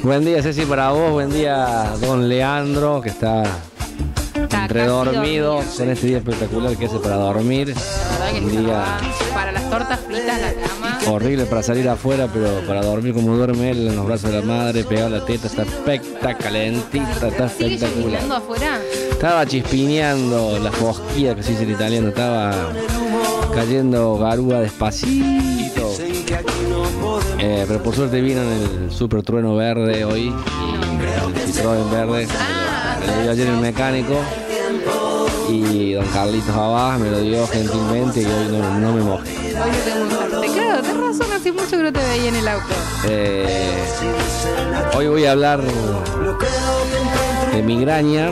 Buen día, Ceci, para vos. Buen día, don Leandro, que está entre dormido con este día espectacular que hace para dormir. Un día para las tortas fritas, la cama. Horrible para salir afuera, pero para dormir como duerme él en los brazos de la madre, pegado a la teta, está calentita, está ¿Sigue espectacular. lloviendo afuera? Estaba chispineando la fosquilla, que se dice en italiano, estaba cayendo garúa despacito. Pero por suerte vino en el super trueno verde hoy, el Citroën verde, me lo dio ayer el mecánico y don Carlitos Abad me lo dio gentilmente y hoy no me mojé. Hoy no tengo suerte. Claro, tenés razón, hace mucho que no te veía en el auto. Hoy voy a hablar de migraña,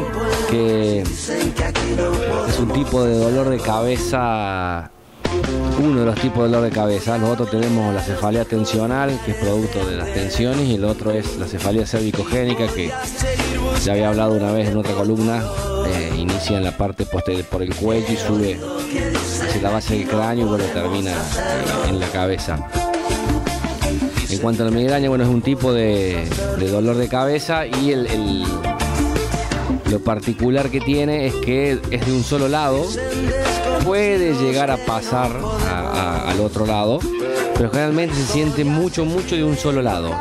que es un tipo de dolor de cabeza. Uno de los tipos de dolor de cabeza. Nosotros tenemos la cefalea tensional, que es producto de las tensiones, y el otro es la cefalea cervicogénica, que ya había hablado una vez en otra columna. Inicia en la parte posterior por el cuello y sube hacia la base del cráneo y bueno, termina en la cabeza. En cuanto a la migraña, bueno, es un tipo de dolor de cabeza y lo particular que tiene es que es de un solo lado. Puede llegar a pasar al otro lado, pero generalmente se siente mucho de un solo lado.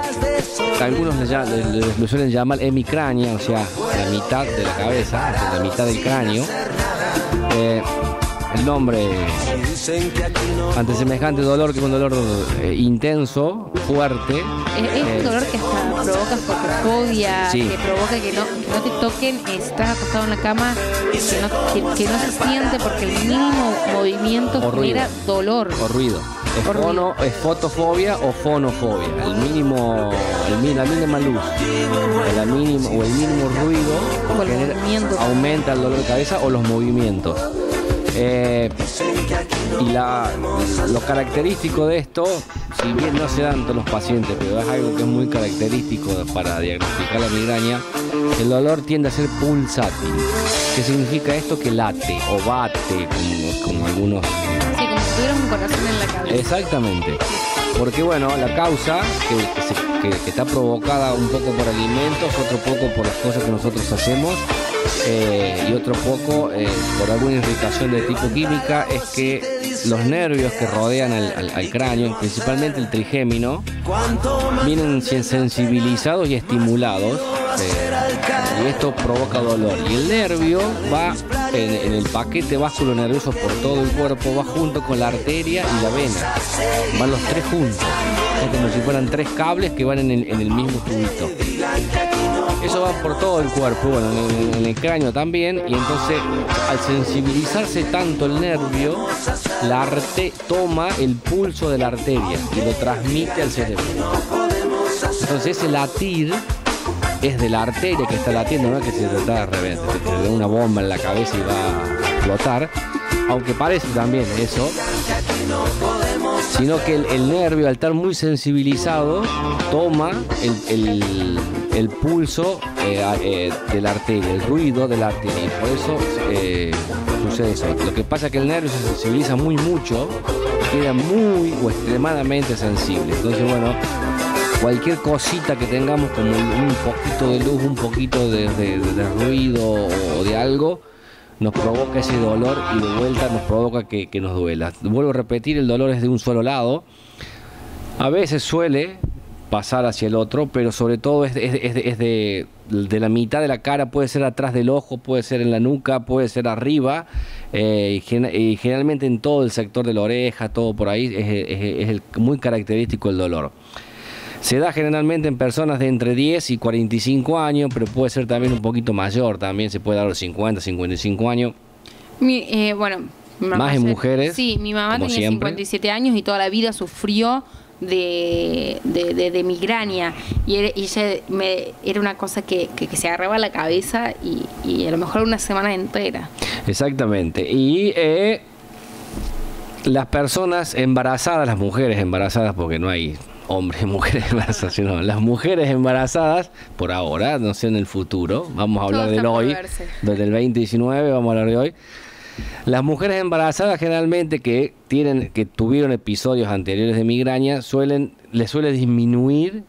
Algunos le suelen llamar hemicrania, o sea, la mitad de la cabeza, o sea, la mitad del cráneo. El nombre ante semejante dolor, que es un dolor intenso, fuerte. Es un dolor que hasta provoca fotofobia, sí. Que provoca que no te toquen, estás acostado en la cama, que no se siente porque el mínimo movimiento genera dolor. O ruido. Es fotofobia o fonofobia. La mínima luz o el mínimo ruido aumenta el dolor de cabeza o los movimientos. Y lo característico de esto, si bien no se dan todos los pacientes, pero es algo que es muy característico para diagnosticar la migraña, el dolor tiende a ser pulsátil. ¿Qué significa esto? Que late o bate, como algunos... Sí, como si tuvieras un corazón en la cabeza. Exactamente. Porque bueno, la causa que está provocada un poco por alimentos, otro poco por las cosas que nosotros hacemos, y otro poco por alguna irritación de tipo química, es que los nervios que rodean al cráneo, principalmente el trigémino, vienen sensibilizados y estimulados, y esto provoca dolor. Y el nervio va en el paquete vasculo nervioso por todo el cuerpo, va junto con la arteria y la vena. Van los tres juntos. Es como si fueran tres cables que van en el mismo tubito. Eso va por todo el cuerpo, bueno, en el cráneo también, y entonces al sensibilizarse tanto el nervio, la arte toma el pulso de la arteria y lo transmite al cerebro. Entonces ese latir es de la arteria que está latiendo, no es que se trata de repente, que le da una bomba en la cabeza y va a explotar, aunque parece también eso, sino que el nervio, al estar muy sensibilizado, toma el pulso de la arteria, el ruido de la arteria, y por eso sucede eso. Lo que pasa es que el nervio se sensibiliza mucho, queda muy o extremadamente sensible. Entonces, bueno, cualquier cosita que tengamos como un poquito de luz, un poquito de ruido o de algo, nos provoca ese dolor y de vuelta nos provoca que nos duela. Vuelvo a repetir, el dolor es de un solo lado. A veces suele pasar hacia el otro, pero sobre todo es de la mitad de la cara, puede ser atrás del ojo, puede ser en la nuca, puede ser arriba, y generalmente en todo el sector de la oreja, todo por ahí, es muy característico el dolor. Se da generalmente en personas de entre 10 y 45 años, pero puede ser también un poquito mayor, también se puede dar a los 50, 55 años. Bueno, más en mujeres. Sí, mi mamá tenía siempre 57 años y toda la vida sufrió de migraña, y era una cosa que se agarraba la cabeza y a lo mejor una semana entera. Exactamente. Y las personas embarazadas, las mujeres embarazadas, porque no hay hombres y mujeres embarazadas, sino las mujeres embarazadas, por ahora, no sé en el futuro, vamos a hablar del hoy, del 2019, vamos a hablar de hoy. Las mujeres embarazadas generalmente que tuvieron episodios anteriores de migraña les suele disminuir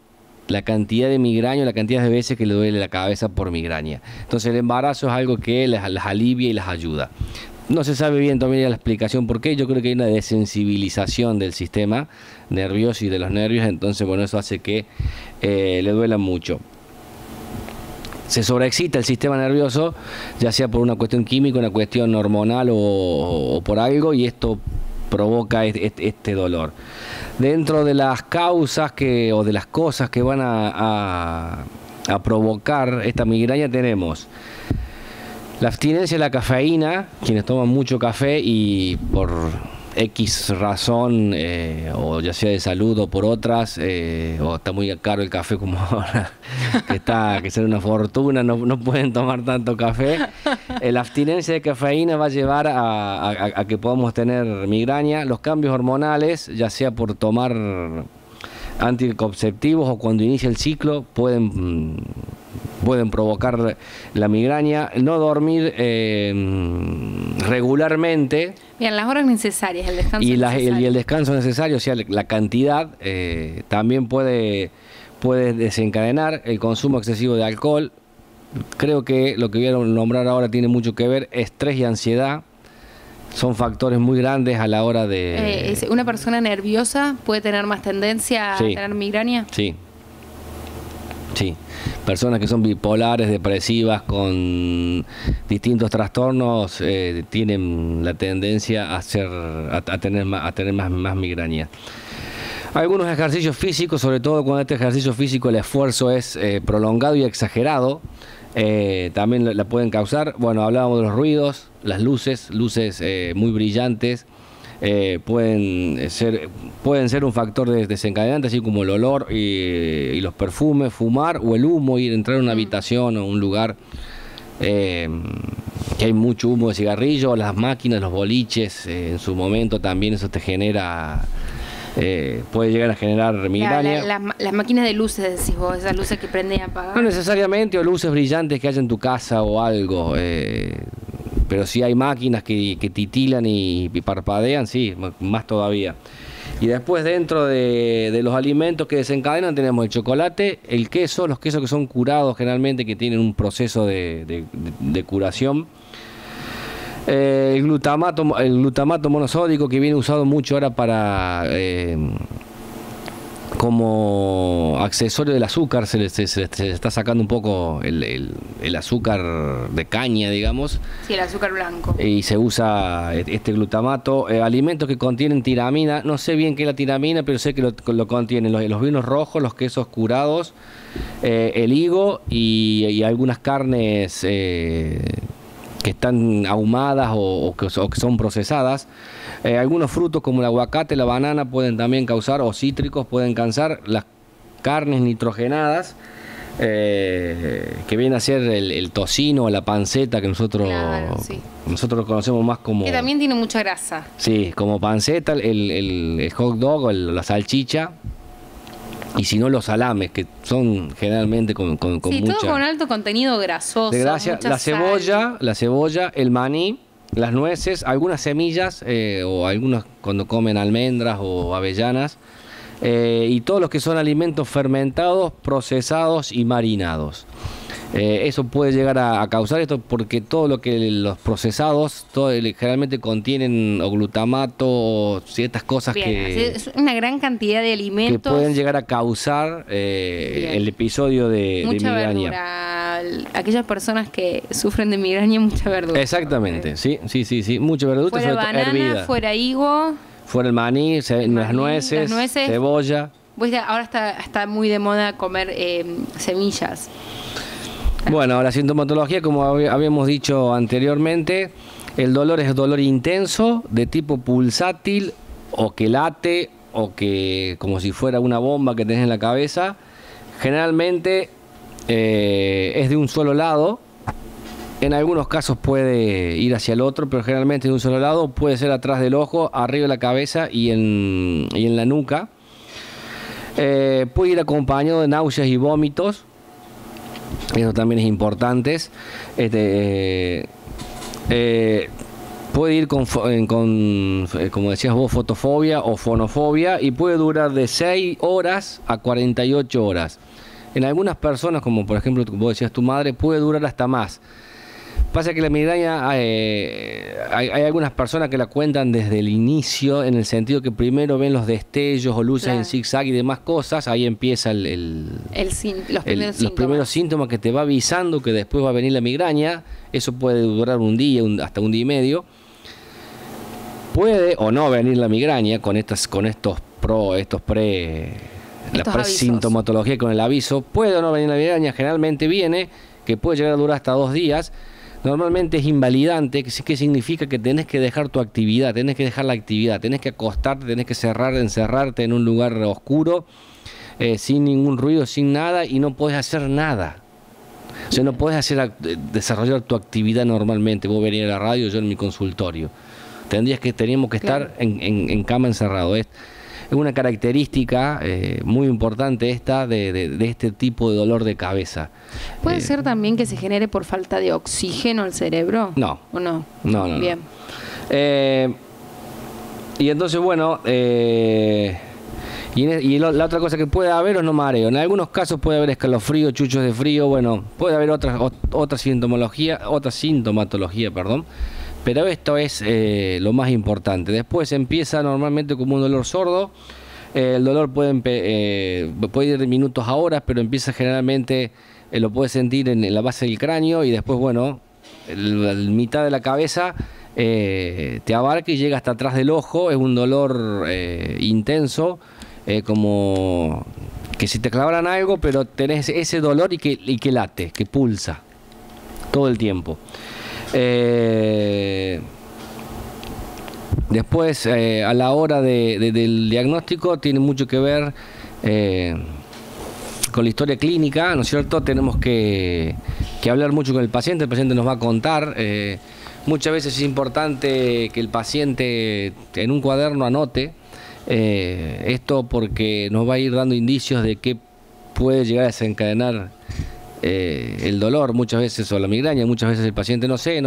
la cantidad de migraña, la cantidad de veces que le duele la cabeza por migraña. Entonces el embarazo es algo que las alivia y las ayuda. No se sabe bien todavía la explicación por qué. Yo creo que hay una desensibilización del sistema nervioso y de los nervios, entonces bueno, eso hace que le duela mucho. Se sobreexcita el sistema nervioso, ya sea por una cuestión química, una cuestión hormonal o por algo, y esto provoca este dolor. Dentro de las causas o de las cosas que van a provocar esta migraña tenemos la abstinencia de la cafeína, quienes toman mucho café y por X razón, o ya sea de salud o por otras, o está muy caro el café como ahora, que sale una fortuna, no pueden tomar tanto café. La abstinencia de cafeína va a llevar a que podamos tener migraña. Los cambios hormonales, ya sea por tomar anticonceptivos o cuando inicia el ciclo, pueden provocar la migraña. No dormir regularmente. Bien, las horas necesarias, el descanso necesario. Y el descanso necesario, o sea, la cantidad, también puede desencadenar el consumo excesivo de alcohol. Creo que lo que voy a nombrar ahora tiene mucho que ver. Estrés y ansiedad son factores muy grandes a la hora de... ¿Una persona nerviosa puede tener más tendencia a tener migraña? Sí. Sí, personas que son bipolares, depresivas, con distintos trastornos, tienen la tendencia a tener más migraña. Algunos ejercicios físicos, sobre todo cuando este ejercicio físico el esfuerzo es prolongado y exagerado, también la pueden causar. Bueno, hablábamos de los ruidos, las luces muy brillantes. Pueden ser un factor desencadenante, así como el olor y los perfumes, fumar o el humo, entrar a una habitación o un lugar que hay mucho humo de cigarrillo, las máquinas, los boliches, en su momento también eso te genera, puede llegar a generar migraña. Las máquinas de luces, decís vos, esas luces que prenden y apagan. No necesariamente, o luces brillantes que haya en tu casa o algo. Pero si hay máquinas que titilan y parpadean, sí, más todavía. Y después dentro de los alimentos que desencadenan tenemos el chocolate, el queso, los quesos que son curados generalmente, que tienen un proceso de curación. El glutamato monosódico, que viene usado mucho ahora para... como accesorio del azúcar, se le está sacando un poco el azúcar de caña, digamos. Sí, el azúcar blanco. Y se usa este glutamato. Alimentos que contienen tiramina, no sé bien qué es la tiramina, pero sé que lo contienen los vinos rojos, los quesos curados, el higo y algunas carnes que están ahumadas o que son procesadas. Algunos frutos como el aguacate, la banana pueden también causar, o cítricos pueden causar. Las carnes nitrogenadas, que viene a ser el tocino o la panceta, que nosotros lo conocemos más como... Que también tiene mucha grasa. Sí, como panceta, el hot dog o la salchicha. Y si no, los salames, que son generalmente con mucha... todo con alto contenido grasoso. De grasa. La cebolla, el maní, las nueces, algunas semillas, o algunos cuando comen almendras o avellanas, y todos los que son alimentos fermentados, procesados y marinados. Eso puede llegar a causar esto, porque todo lo que los procesados generalmente contienen o glutamato o ciertas cosas. Bien, que es una gran cantidad de alimentos que pueden llegar a causar el episodio de migraña. Verdura. Aquellas personas que sufren de migraña, mucha verdura. Exactamente, sí, mucha verdura. Fuera banana, hervida. Fuera higo, fuera el maní, las nueces, cebolla. Ahora está muy de moda comer semillas. Bueno, la sintomatología, como habíamos dicho anteriormente, el dolor es dolor intenso, de tipo pulsátil, o que late, o que como si fuera una bomba que tenés en la cabeza. Generalmente es de un solo lado. En algunos casos puede ir hacia el otro, pero generalmente de un solo lado. Puede ser atrás del ojo, arriba de la cabeza y en la nuca. Puede ir acompañado de náuseas y vómitos. Eso también es importante. Puede ir como decías vos, fotofobia o fonofobia, y puede durar de 6 horas a 48 horas. En algunas personas, como por ejemplo vos decías tu madre, puede durar hasta más. Pasa que la migraña, hay algunas personas que la cuentan desde el inicio, en el sentido que primero ven los destellos o luces en zigzag y demás cosas, ahí empieza los primeros síntomas que te va avisando que después va a venir la migraña. Eso puede durar un día, hasta un día y medio. Puede o no venir la migraña con la presintomatología, con el aviso. Puede o no venir la migraña, generalmente viene, que puede llegar a durar hasta 2 días. Normalmente es invalidante, que significa que tenés que dejar tu actividad, tenés que dejar la actividad, tenés que acostarte, tenés que encerrarte en un lugar oscuro, sin ningún ruido, sin nada, y no podés hacer nada. O sea, no podés desarrollar tu actividad normalmente. Vos venís a la radio, yo en mi consultorio. Teníamos que estar en cama encerrado. Es una característica muy importante esta de este tipo de dolor de cabeza. ¿Puede ser también que se genere por falta de oxígeno al cerebro? No. ¿O no? No. Bien. Y entonces, bueno, la otra cosa que puede haber es no mareo. En algunos casos puede haber escalofrío, chuchos de frío, bueno, puede haber otra sintomatología, perdón. Pero esto es lo más importante. Después empieza normalmente como un dolor sordo. El dolor puede ir de minutos a horas, pero empieza generalmente, lo puedes sentir en la base del cráneo, y después, bueno, la mitad de la cabeza te abarca y llega hasta atrás del ojo. Es un dolor intenso, como que si te clavaran algo, pero tenés ese dolor y que late, que pulsa todo el tiempo. Después, a la hora del diagnóstico, tiene mucho que ver con la historia clínica, ¿no es cierto? Tenemos que hablar mucho con el paciente nos va a contar. Muchas veces es importante que el paciente en un cuaderno anote esto, porque nos va a ir dando indicios de qué puede llegar a desencadenar el dolor muchas veces, o la migraña. Muchas veces el paciente no sé,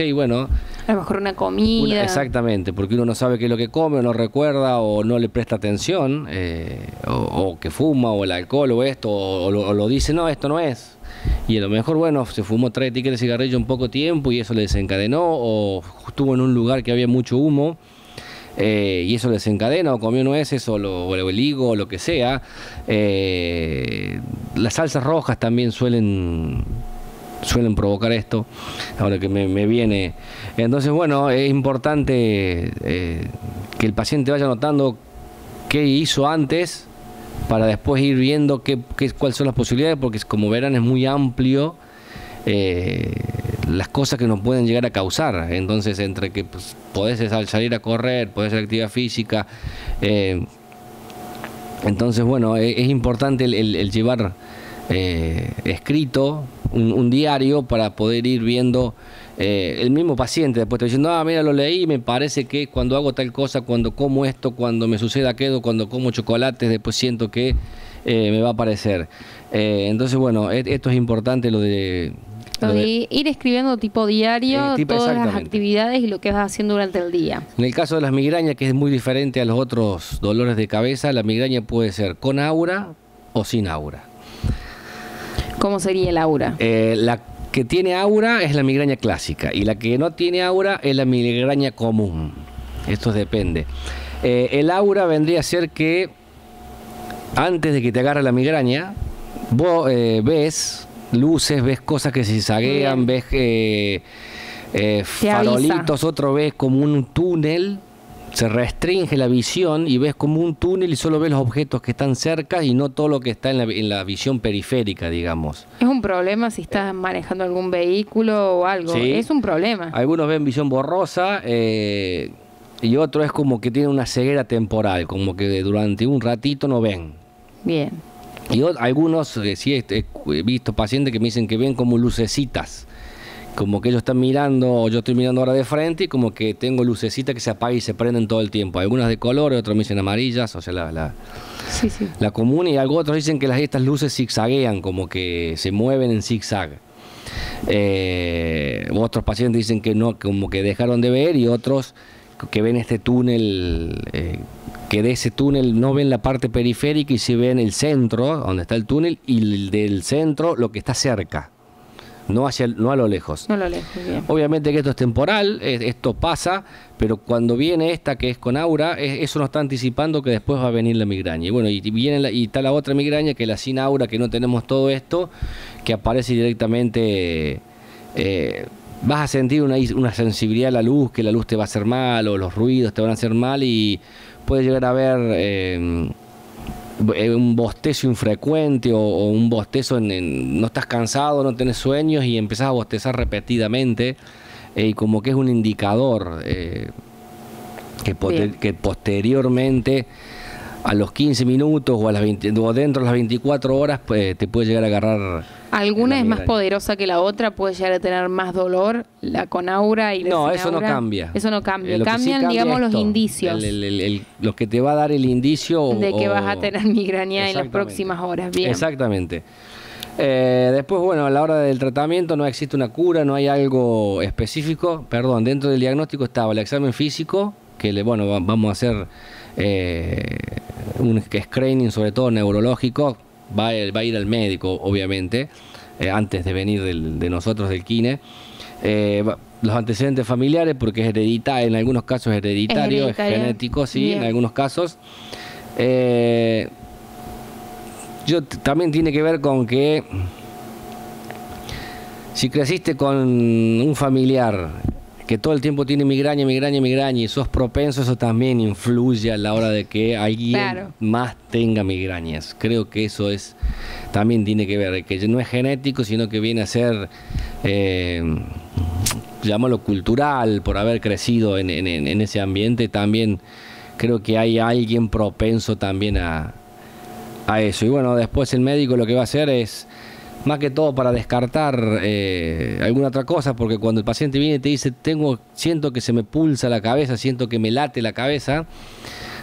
y bueno, a lo mejor una comida. Exactamente, porque uno no sabe qué es lo que come, o no recuerda, o no le presta atención, o que fuma, o el alcohol, o esto, o lo dice, no, esto no es. Y a lo mejor, bueno, se fumó 3 etiquetas de cigarrillo en poco tiempo y eso le desencadenó, o estuvo en un lugar que había mucho humo, y eso desencadena, o comió nueces, o el higo, o lo que sea. Las salsas rojas también suelen provocar esto, ahora que me viene. Entonces, bueno, es importante que el paciente vaya notando qué hizo antes, para después ir viendo cuáles son las posibilidades, porque como verán es muy amplio las cosas que nos pueden llegar a causar. Entonces, entre que podés salir a correr, podés hacer actividad física, entonces, bueno, es importante el llevar escrito un diario, para poder ir viendo. El mismo paciente después te diciendo, mira, lo leí, me parece que cuando hago tal cosa, cuando como esto, cuando me sucede aquello, cuando como chocolates, después siento que me va a aparecer. Entonces, bueno, esto es importante, lo de ir escribiendo tipo diario todas las actividades y lo que vas haciendo durante el día. En el caso de las migrañas, que es muy diferente a los otros dolores de cabeza, la migraña puede ser con aura o sin aura. ¿Cómo sería el aura? La que tiene aura es la migraña clásica, y la que no tiene aura es la migraña común. Esto depende. El aura vendría a ser que antes de que te agarre la migraña, vos ves luces, ves cosas que se zigzaguean, ves farolitos, otro ves como un túnel, se restringe la visión y ves como un túnel y solo ves los objetos que están cerca y no todo lo que está en la visión periférica, digamos. ¿Es un problema si estás manejando algún vehículo o algo? Sí, es un problema. Algunos ven visión borrosa, y otro es como que tiene una ceguera temporal, como que durante un ratito no ven. Bien. Y algunos, sí, he visto pacientes que me dicen que ven como lucecitas, como que ellos están mirando, o yo estoy mirando ahora de frente, y como que tengo lucecitas que se apagan y se prenden todo el tiempo. Algunas de colores, otros me dicen amarillas, o sea, la común, y otros dicen que estas luces zigzaguean, como que se mueven en zigzag. Otros pacientes dicen que no, como que dejaron de ver, y otros que ven este túnel, que de ese túnel no ven la parte periférica y se ven el centro, donde está el túnel, y del centro lo que está cerca. No a lo lejos. No a lo lejos, bien. Obviamente que esto es temporal, esto pasa, pero cuando viene esta que es con aura, eso nos está anticipando que después va a venir la migraña. Y bueno, y está la otra migraña, que es la sin aura, que no tenemos todo esto, que aparece directamente. Vas a sentir una sensibilidad a la luz, que la luz te va a hacer mal, o los ruidos te van a hacer mal, y puede llegar a haber un bostezo infrecuente, o un bostezo no estás cansado, no tenés sueños y empezás a bostezar repetidamente, y como que es un indicador que posteriormente, a los 15 minutos o dentro de las 24 horas, pues, te puede llegar a agarrar. ¿Alguna es más poderosa que la otra? ¿Puede llegar a tener más dolor, la con aura y la No, sin eso aura? no cambia. Eso no cambia. Lo que sí Cambian, cambia digamos, esto, los indicios lo que te va a dar el indicio de que vas a tener migraña en las Exactamente. próximas horas. Bien. Exactamente. Después, bueno, a la hora del tratamiento no existe una cura, no hay algo específico. Perdón, dentro del diagnóstico estaba el examen físico, que vamos a hacer un screening, sobre todo neurológico. Va a ir al médico, obviamente, antes de venir de nosotros del kine. Los antecedentes familiares, porque es hereditario, en algunos casos es hereditario, es genético, sí, bien. En algunos casos. También tiene que ver con que si creciste con un familiar que todo el tiempo tiene migraña, y sos propenso, eso también influye a la hora de que alguien más tenga migrañas. Creo que eso también tiene que ver, que no es genético, sino que viene a ser, llamémoslo cultural, por haber crecido en ese ambiente. También creo que hay alguien propenso también a eso. Y bueno, después el médico lo que va a hacer es, más que todo, para descartar alguna otra cosa, porque cuando el paciente viene y te dice, siento que se me pulsa la cabeza, siento que me late la cabeza,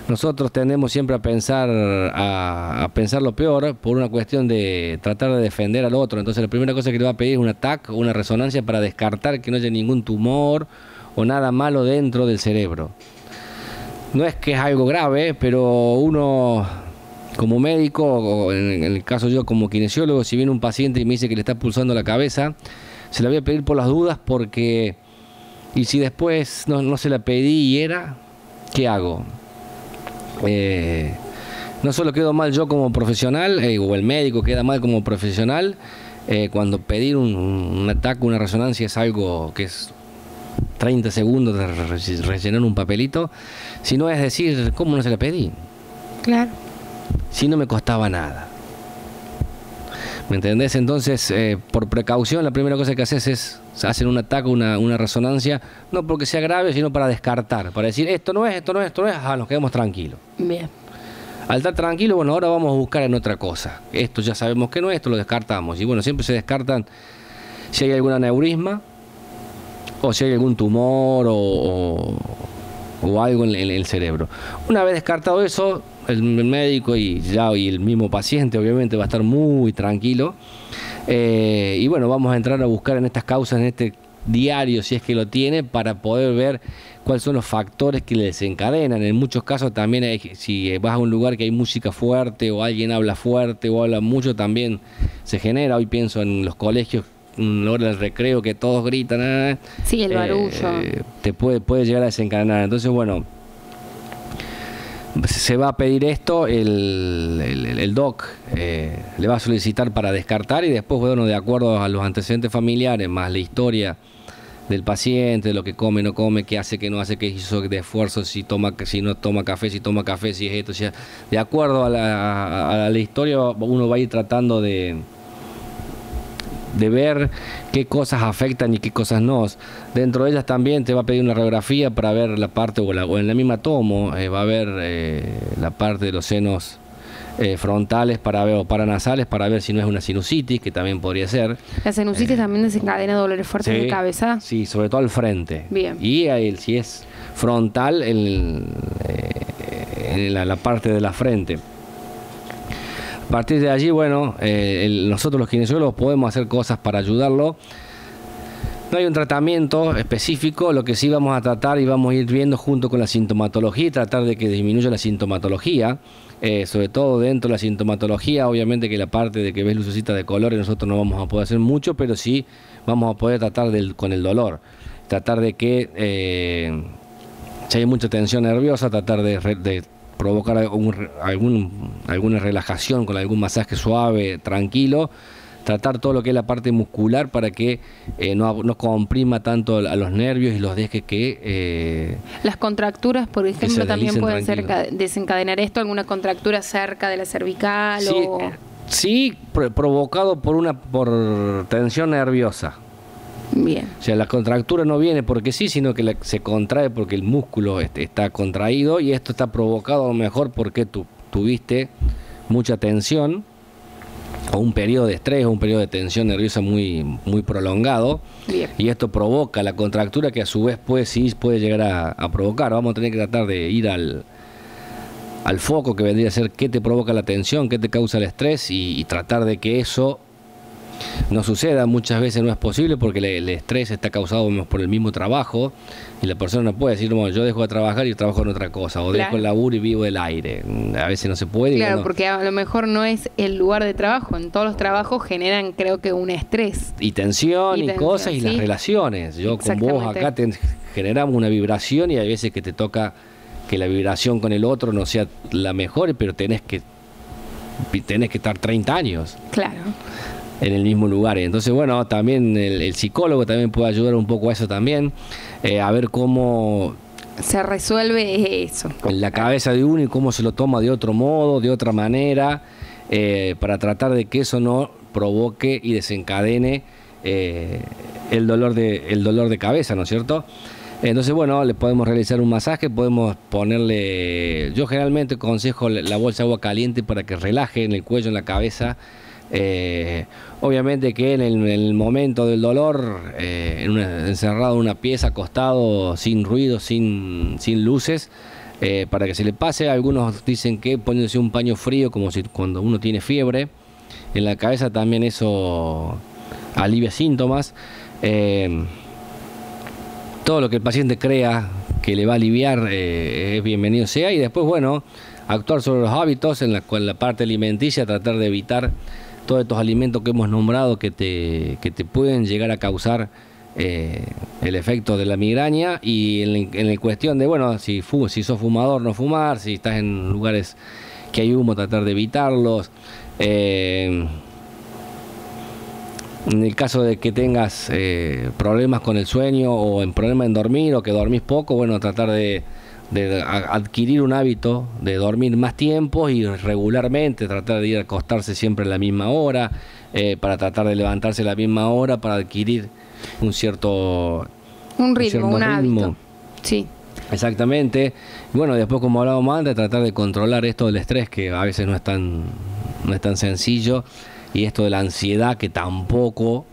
nosotros tendemos siempre a pensar lo peor, por una cuestión de tratar de defender al otro. Entonces la primera cosa que le va a pedir es un TAC o una resonancia para descartar que no haya ningún tumor o nada malo dentro del cerebro. No es que es algo grave, pero uno, como médico, o en el caso yo como kinesiólogo, si viene un paciente y me dice que le está pulsando la cabeza, se la voy a pedir por las dudas, porque, y si después no se la pedí y ¿qué hago? No solo quedo mal yo como profesional, o el médico queda mal como profesional, cuando pedir un ataque, una resonancia, es algo que es 30 segundos de rellenar un papelito, sino es decir, ¿cómo no se la pedí? Claro. Si no me costaba nada. ¿Me entendés? Entonces, por precaución, la primera cosa que haces es hacer un ataque, una resonancia, no porque sea grave, sino para descartar, para decir, esto no es, nos quedamos tranquilos. Bien. Al estar tranquilo, bueno, ahora vamos a buscar en otra cosa. Esto ya sabemos que no es, esto lo descartamos. Y bueno, siempre se descartan si hay algún aneurisma, o si hay algún tumor, o algo en el cerebro. Una vez descartado eso, el médico y el mismo paciente obviamente va a estar muy tranquilo, y bueno, vamos a entrar a buscar en estas causas, en este diario, si es que lo tiene, para poder ver cuáles son los factores que le desencadenan. En muchos casos también si vas a un lugar que hay música fuerte, o alguien habla fuerte o habla mucho, también se genera. Hoy pienso en los colegios, en la hora del recreo, que todos gritan, sí, el barullo te puede llegar a desencadenar. Entonces, bueno, se va a pedir esto, el doc le va a solicitar para descartar, y después, bueno, de acuerdo a los antecedentes familiares, más la historia del paciente, de lo que come, no come, qué hace, qué no hace, qué hizo de esfuerzo, si no toma café, si toma café, si es esto, o sea, de acuerdo a la historia, uno va a ir tratando de ver qué cosas afectan y qué cosas no. Dentro de ellas también te va a pedir una radiografía para ver la parte, o en la misma tomo, va a ver la parte de los senos frontales para ver, o paranasales, para ver si no es una sinusitis, que también podría ser. ¿La sinusitis también desencadena dolores fuertes de cabeza? Sí, sobre todo al frente. Bien. Y si es frontal, en la parte de la frente. A partir de allí, bueno, nosotros los kinesiólogos podemos hacer cosas para ayudarlo. No hay un tratamiento específico, lo que sí vamos a tratar y vamos a ir viendo junto con la sintomatología y tratar de que disminuya la sintomatología, sobre todo dentro de la sintomatología, obviamente que la parte de que ves lucecitas de colores nosotros no vamos a poder hacer mucho, pero sí vamos a poder tratar con el dolor, tratar de que si hay mucha tensión nerviosa, tratar de provocar alguna relajación con algún masaje suave, tranquilo, tratar todo lo que es la parte muscular para que no comprima tanto a los nervios y los deje que... Las contracturas, por ejemplo, también pueden desencadenar esto, alguna contractura cerca de la cervical sí, o... Sí, provocado por tensión nerviosa. Bien. O sea, la contractura no viene porque sí, sino que se contrae porque el músculo está contraído y esto está provocado a lo mejor porque tuviste mucha tensión o un periodo de estrés o un periodo de tensión nerviosa muy prolongado. Bien. Y esto provoca la contractura que a su vez puede llegar a provocar. Vamos a tener que tratar de ir al foco que vendría a ser qué te provoca la tensión, qué te causa el estrés y tratar de que eso no suceda. Muchas veces no es posible porque el estrés está causado por el mismo trabajo y la persona no puede decir, bueno, yo dejo de trabajar y trabajo en otra cosa, o claro, dejo el laburo y vivo del aire. A veces no se puede. Claro, bueno, porque a lo mejor no es el lugar de trabajo. En todos los trabajos generan, creo que, un estrés. Y tensión y cosas, y ¿sí? Las relaciones. Yo con vos acá generamos una vibración y hay veces que te toca que la vibración con el otro no sea la mejor, pero tenés que estar 30 años. Claro. En el mismo lugar. Entonces, bueno, también el psicólogo también puede ayudar un poco a eso también, a ver cómo se resuelve eso en la cabeza de uno y cómo se lo toma de otro modo, de otra manera, para tratar de que eso no provoque y desencadene el dolor de cabeza, ¿no es cierto? Entonces, bueno, le podemos realizar un masaje, podemos ponerle, yo generalmente aconsejo la bolsa de agua caliente para que relaje en el cuello, en la cabeza. Obviamente que en el momento del dolor, encerrado en una pieza, acostado, sin ruido, sin luces, para que se le pase. Algunos dicen que poniéndose un paño frío, como si cuando uno tiene fiebre, en la cabeza también eso alivia síntomas. Todo lo que el paciente crea que le va a aliviar es bienvenido sea. Y después, bueno, actuar sobre los hábitos en la parte alimenticia, tratar de evitar todos estos alimentos que hemos nombrado que te pueden llegar a causar el efecto de la migraña. Y en la cuestión de, bueno, si sos fumador, no fumar, si estás en lugares que hay humo, tratar de evitarlos. En el caso de que tengas problemas con el sueño o problemas en dormir o que dormís poco, bueno, tratar de adquirir un hábito de dormir más tiempo y regularmente, tratar de ir a acostarse siempre a la misma hora, para tratar de levantarse a la misma hora, para adquirir un ritmo, un hábito. Sí. Exactamente. Bueno, después, como hablábamos antes, tratar de controlar esto del estrés, que a veces no es tan sencillo, y esto de la ansiedad, que tampoco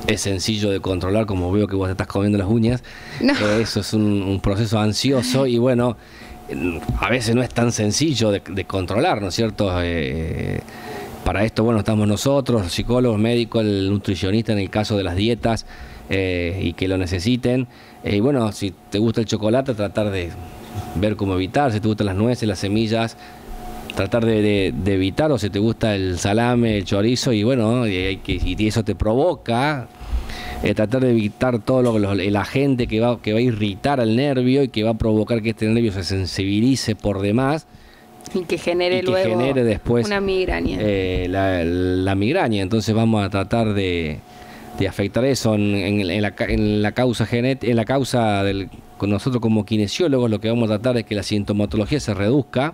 es sencillo de controlar, como veo que vos te estás comiendo las uñas. No. Eso es un proceso ansioso y bueno, a veces no es tan sencillo de controlar, ¿no es cierto? Para esto, bueno, estamos nosotros, los psicólogos, médicos, el nutricionista en el caso de las dietas, y que lo necesiten. Y bueno, si te gusta el chocolate, tratar de ver cómo evitar. Si te gustan las nueces, las semillas, tratar de evitar. O si te gusta el salame, el chorizo, y bueno, y eso te provoca, tratar de evitar todo el agente que va a irritar al nervio y que va a provocar que este nervio se sensibilice por demás. Y que genere después una migraña. La migraña. Entonces vamos a tratar de afectar eso en la causa genética, en la causa con nosotros como kinesiólogos. Lo que vamos a tratar es que la sintomatología se reduzca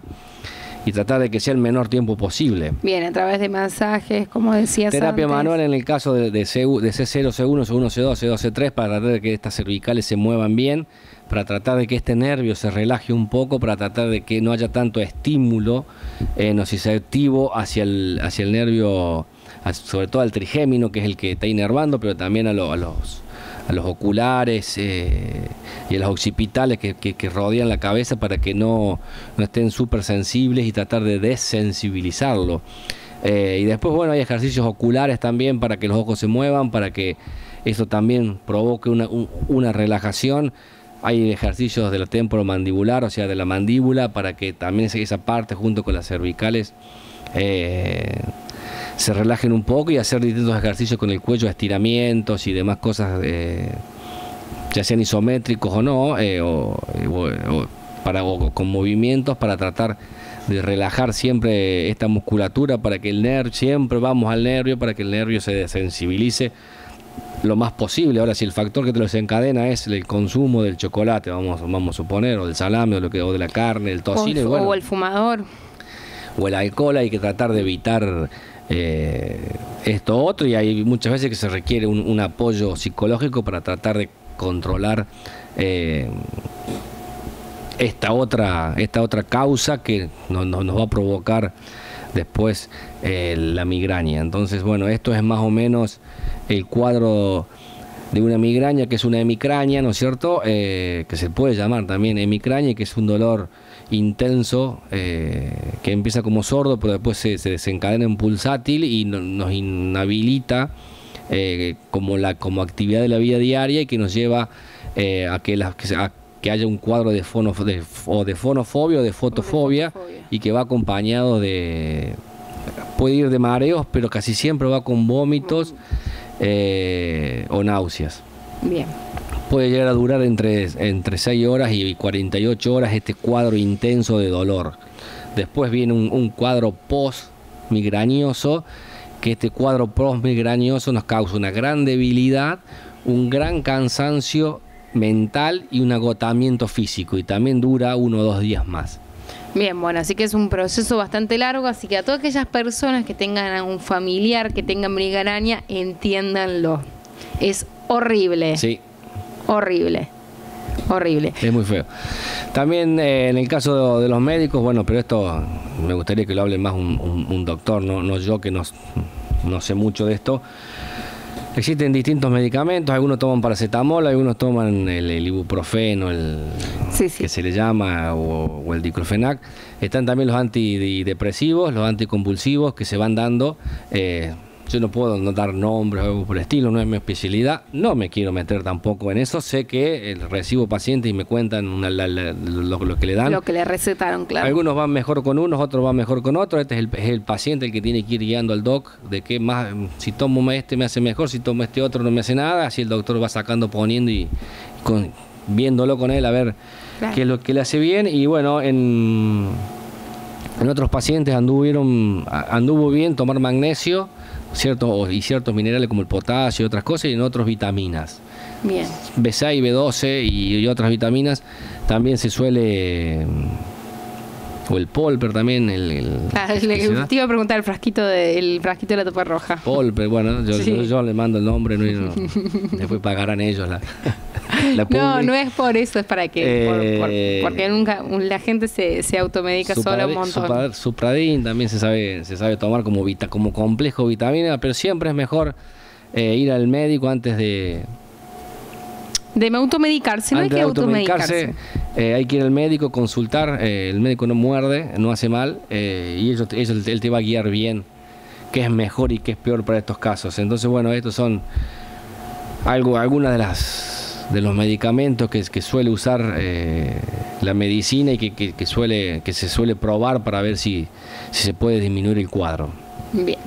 y tratar de que sea el menor tiempo posible. Bien, a través de masajes, como decías terapia antes. manual en el caso de C0, C1, C1, C2, C2, C3, para tratar de que estas cervicales se muevan bien, para tratar de que este nervio se relaje un poco, para tratar de que no haya tanto estímulo nociceptivo hacia el nervio, sobre todo al trigémino, que es el que está inervando, pero también a los oculares y a los occipitales que rodean la cabeza, para que no estén súper sensibles, y tratar de desensibilizarlo. Y después, bueno, hay ejercicios oculares también para que los ojos se muevan, para que eso también provoque una relajación. Hay ejercicios de la temporomandibular, o sea, de la mandíbula, para que también esa parte junto con las cervicales se relajen un poco, y hacer distintos ejercicios con el cuello, estiramientos y demás cosas, ya sean isométricos o no, o con movimientos para tratar de relajar siempre esta musculatura, para que el nervio, siempre vamos al nervio, para que el nervio se desensibilice lo más posible. Ahora, si el factor que te lo desencadena es el consumo del chocolate, vamos a suponer, o del salame, o de la carne, el tocino, o el fumador, o el alcohol, hay que tratar de evitar esto otro, y hay muchas veces que se requiere un apoyo psicológico para tratar de controlar esta otra causa que nos va a provocar después la migraña. Entonces, bueno, esto es más o menos el cuadro de una migraña, que es una hemicraña, ¿no es cierto? Que se puede llamar también hemicraña, que es un dolor intenso que empieza como sordo, pero después se desencadena en pulsátil y nos inhabilita como actividad de la vida diaria, y que nos lleva a que haya un cuadro de fonofobia o de fotofobia, y que va acompañado puede ir de mareos, pero casi siempre va con vómitos o náuseas. Bien. Puede llegar a durar entre 6 horas y 48 horas este cuadro intenso de dolor. Después viene un cuadro post-migrañoso, que este cuadro post-migrañoso nos causa una gran debilidad, un gran cansancio mental y un agotamiento físico, y también dura 1 o 2 días más. Bien, bueno, así que es un proceso bastante largo, así que a todas aquellas personas que tengan a un familiar que tenga migraña, entiéndanlo. Es horrible. Sí. Horrible. Es muy feo. También en el caso de los médicos, bueno, pero esto me gustaría que lo hable más un doctor, no yo, que no sé mucho de esto. Existen distintos medicamentos, algunos toman paracetamol, algunos toman el ibuprofeno, sí. que se le llama, o el diclofenac. Están también los antidepresivos, los anticonvulsivos, que se van dando. Yo no puedo dar nombres o algo por el estilo, no es mi especialidad, no me quiero meter tampoco en eso. Sé que recibo pacientes y me cuentan lo que le dan. Lo que le recetaron, claro. Algunos van mejor con unos, otros van mejor con otros. Este es el paciente el que tiene que ir guiando al doc de que más, si tomo este me hace mejor, si tomo este otro no me hace nada. Así el doctor va sacando, poniendo y viéndolo con él a ver qué es lo que le hace bien. Y bueno, en otros pacientes anduvo bien tomar magnesio, y ciertos minerales como el potasio y otras cosas, y en otros vitaminas. Bien. B6, B12 y otras vitaminas también se suele, o el Polper también, te iba a preguntar el frasquito de la tapa roja. Polper, bueno, yo le mando el nombre, después pagarán ellos la no es por eso, es para que porque nunca la gente se automedica sola un montón. Supradin también se sabe tomar como complejo vitamina, pero siempre es mejor ir al médico antes de automedicarse. No hay que automedicarse. Hay que ir al médico, consultar. El médico no muerde, no hace mal, y él te va a guiar bien qué es mejor y qué es peor para estos casos. Entonces, bueno, estos son algunas de los medicamentos que suele usar la medicina, y que se suele probar para ver si se puede disminuir el cuadro. Bien.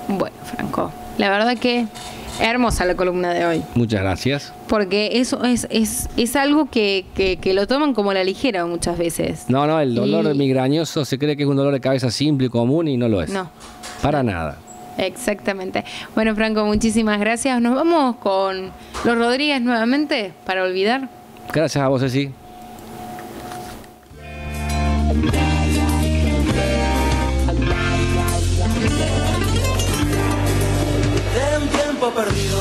Bueno, Franco, la verdad que hermosa la columna de hoy. Muchas gracias. Porque eso es algo que lo toman como a la ligera muchas veces. No, el dolor migrañoso se cree que es un dolor de cabeza simple y común, y no lo es. No. Para nada. Exactamente. Bueno, Franco, muchísimas gracias. Nos vamos con Los Rodríguez nuevamente, para olvidar. Gracias a vos, Ceci. De un tiempo perdido